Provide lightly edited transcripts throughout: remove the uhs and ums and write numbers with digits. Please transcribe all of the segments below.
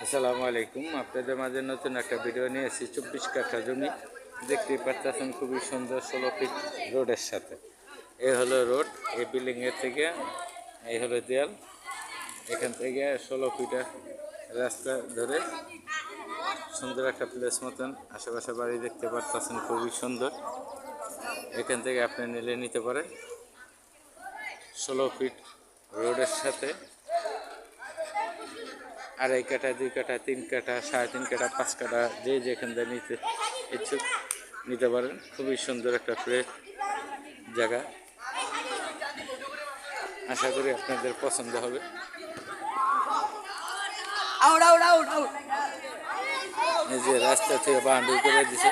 আসসালামু আলাইকুম। আপনাদের মাঝে নতুন একটা ভিডিও নিয়ে এসেছি। 24 কাঠা জমি দেখতেই পাচ্ছেন, খুবই সুন্দর 16 ফিট রোডের সাথে। এই হলো রোড, এই বিল্ডিংয়ের থেকে এই হলো দেয়াল। এখান থেকে 16 ফিটের রাস্তা ধরে সুন্দর একটা প্লেস মতন আশেপাশে বাড়ি দেখতে পাচ্ছেন, খুবই সুন্দর। এখান থেকে আপনি নিতে পারেন 16 ফিট রোডের সাথে। আড়াই কাঠা, 2 কাঠা, 3 কাঠা, 3.5 কাঠা, 5 কাঠা, যে যেখান থেকে নিতে ইচ্ছুক নিতে পারেন। খুবই সুন্দর একটা ফ্রেশ জায়গা, আশা করি আপনাদের পছন্দ হবে। এই যে রাস্তা থেকে বাউন্ডারি করে দিছে।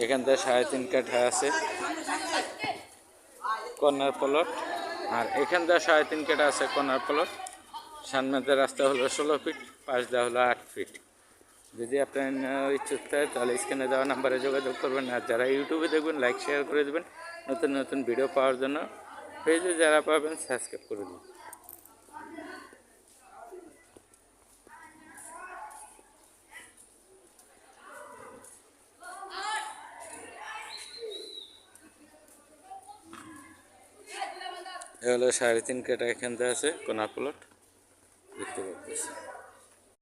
এখান থেকে 3.5 কাঠা আছে কর্নার প্লট, আর এখান থেকে 3.5 কাঠা আছে কর্নার প্লট। সামনে রাস্তা হলো 16 ফিট, পাশ দেওয়া হলো 8 ফিট। যদি আপনার ইচ্ছুক থাকে তাহলে স্ক্রিনে দেওয়া নাম্বারে যোগাযোগ করবেন। আর যারা ইউটিউবে দেখবেন লাইক শেয়ার করে দেবেন। নতুন নতুন ভিডিও পাওয়ার জন্য পেজে যারা পাবেন সাবস্ক্রাইব করে দেবেন। এ হলো 3.5 কাঠা এখান থেকে আছে কর্নার প্লট।